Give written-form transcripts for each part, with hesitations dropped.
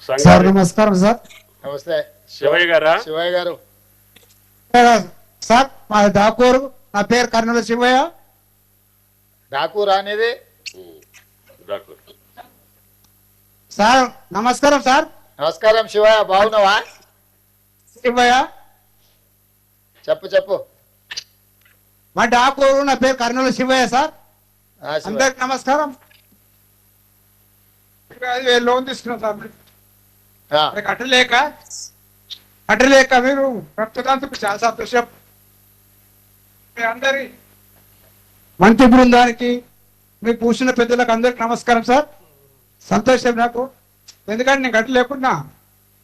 Sir నమస్కారం sir. నమస్తే శివయ్య గారా? శివయ్య గారు సార్ మా డాకూరు, నా పేరు కర్నూలు శివయ్య. డాకూర్ అనేది సార్ నమస్కారం సార్. నమస్కారం శివయ్య, బాగున్నావా? శివయ్య చెప్పు చెప్పు. మా డాకూరు, నా పేరు కర్నూలు శివయ్య సార్. శివయ్య. అందరికి నమస్కారం. 5,000 లోన్ తీసుకున్నాం సార్. మరి కట్టలేక మీరు కట్టడానికి చాలా సంతోషం. మీ అందరి మంత్రి బృందానికి, మీ కూర్చున్న పెద్దలకు అందరికి నమస్కారం సార్. సంతోషం నాకు, ఎందుకంటే నేను కట్టలేకున్నా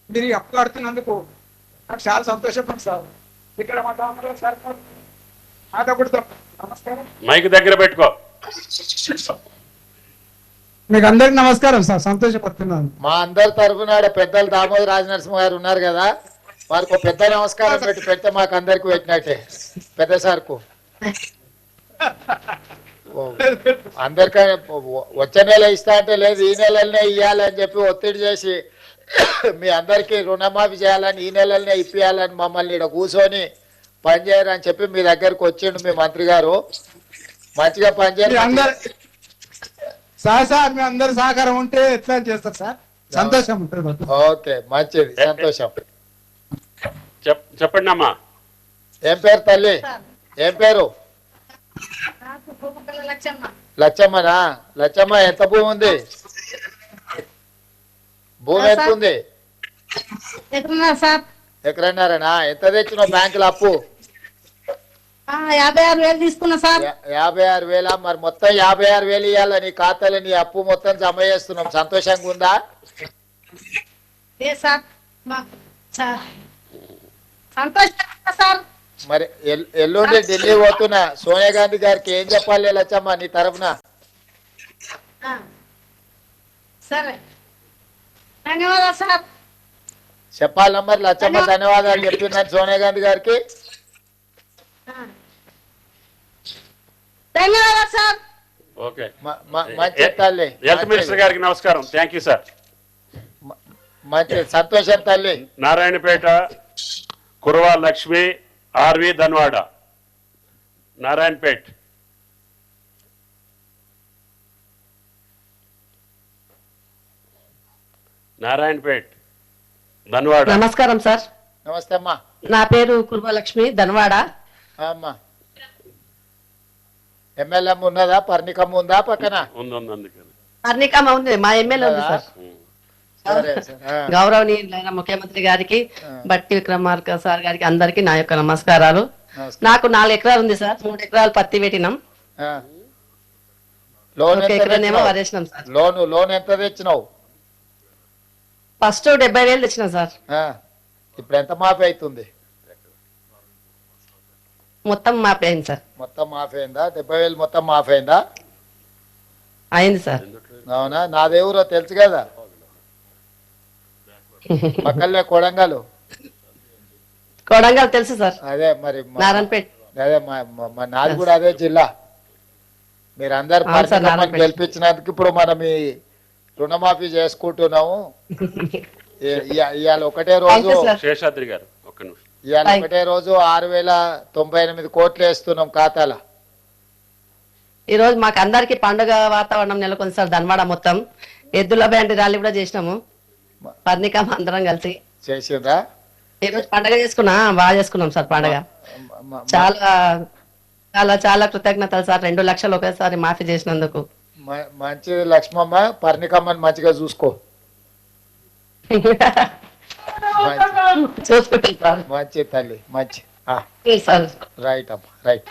మీరు అప్పు కడుతున్నందుకు నాకు చాలా సంతోషం సార్. ఇక్కడ మా తమ్ముడు సార్ మాతో నమస్కారం. మైక్ దగ్గర పెట్టుకో. మీకు అందరికి నమస్కారం సార్, సంతోషపడుతున్నాను. మా అందరి తరఫున పెద్దలు దామోదర్ రాజనరసింహ గారు ఉన్నారు కదా, వారికి ఒక పెద్ద నమస్కారం పెడితే మాకు అందరికి పెట్టినట్టే. పెద్ద సార్కు అందరికీ వచ్చే నెల ఇస్తా అంటే లేదు, ఈ నెలలనే ఇవ్వాలని చెప్పి ఒత్తిడి చేసి మీ అందరికీ రుణమాఫీ చేయాలని, ఈ నెలలనే ఇప్పియాలని మమ్మల్ని ఇక్కడ కూర్చొని పనిచేయరని చెప్పి మీ దగ్గరకు వచ్చిండు మీ మంత్రి గారు. మంచిగా పనిచేయాలి సార్. మీ అందరి సహకారం ఉంటే ఎట్లా చేస్తారు సార్, సంతోషం ఉంటుంది. ఓకే, మంచిది, సంతోషం. చెప్పండి అమ్మా. ఏం పేరు తల్లి? ఏం పేరు? లచ్చమ్మనా? లచ్చమ్మ, ఎంత భూమి ఉంది? భూమి ఎంత ఉంది? ఎకరన్నారనా? ఎంత తెచ్చినావు బ్యాంకులో అప్పు? 56,000 తీసుకున్నా సార్. 56,000. మరి మొత్తం 56,000 ఇవ్వాలా నీ ఖాతాలో? నీ అప్పు మొత్తం జమ చేస్తున్నాం. సంతోషంగా ఉందా? మరి ఎల్లుండి ఢిల్లీ పోతున్నా, సోనియా గాంధీ గారికి ఏం చెప్పాలి లచ్చమ్మ నీ తరఫున? ధన్యవాదాలు సార్. చెప్పాలి మరి లచ్చమ్మ ధన్యవాదాలు చెప్తున్నాను సోనియా గాంధీ గారికి. ధన్యవాదాలు సార్. ఓకే, మంచి తల్లి. హెల్త్ మినిస్టర్ గారికి నమస్కారం. Thank you sir. మంచి సంతోషం తల్లి. నారాయణపేట కురవా లక్ష్మి ఆర్వి ధన్వాడ. నారాయణపేట్. నారాయణపేట్ ధన్వాడ. నమస్కారం సార్. నమస్తే అమ్మా. నా పేరు కుర్మలక్ష్మి ధన్వాడ. అమ్మా, ఎమ్మెల్యే ఉన్నదా? పర్ణికమ్మ ఉందా పక్కన? పర్ణికమ్మ ఉంది, మా ఎమ్మెల్యే ఉంది సార్. గౌరవనీయులైన ముఖ్యమంత్రి గారికి, బట్టి విక్రమార్క సార్ గారికి, అందరికి నా యొక్క నమస్కారాలు. నాకు 4 ఎకరాలు ఉంది సార్. 3 ఎకరాలు పత్తి పెట్టినాం, ఒక ఎకరానేమో వరేసినాం సార్. లోన్ ఎంత తెచ్చినావు? ఫస్ట్ 70,000 తెచ్చినాం సార్. ఇప్పుడు ఎంత మాఫీ అవుతుంది? మొత్తం మాఫీ అయింది సార్. మొత్తం మాఫీ అయిందా? 70,000 మొత్తం మాఫీ అయిందా? అయింది సార్. అవునా? నాదేవురో తెలుసు కదా, పక్కనే కొడంగల్. కొడంగల్ తెలుసు సార్. అదే మరి నారాయణపేట. అదే నాది కూడా అదే జిల్లా. మీరు అందరు గెలిపించినందుకు ఇప్పుడు మనం ఈ రుణమాఫీ చేసుకుంటున్నాము. ఇవాళ ఒకటే రోజు శేషాద్రి గారు, ఒక్క నిమిషం. ఇవాళ ఒకటే రోజు 6,098 కోట్లు వేస్తున్నాం ఖాతాలో. ఈ రోజు మాకు అందరికి పండుగ వాతావరణం నెలకొంది సార్. ధన్వాడ మొత్తం ఎద్దుల బ్యాండ్ ర్యాలీ కూడా చేసినాము, పర్ణికమ్మ అందరం కలిసి చేసిందా? ఈ రోజు పండుగ చేసుకున్నా, బాగా చేసుకున్నాం సార్ పండుగ. చాలా చాలా చాలా కృతజ్ఞతలు సార్. 2 లక్షలు ఒకేసారి మాఫీ చేసినందుకు. మంచిది లక్ష్మమ్మ, పర్ణికమ్మని మంచిగా చూసుకో. చూసుకుంటాం సార్. మంచి తల్లి, మంచి. సార్ రైట్ అమ్మా, రైట్.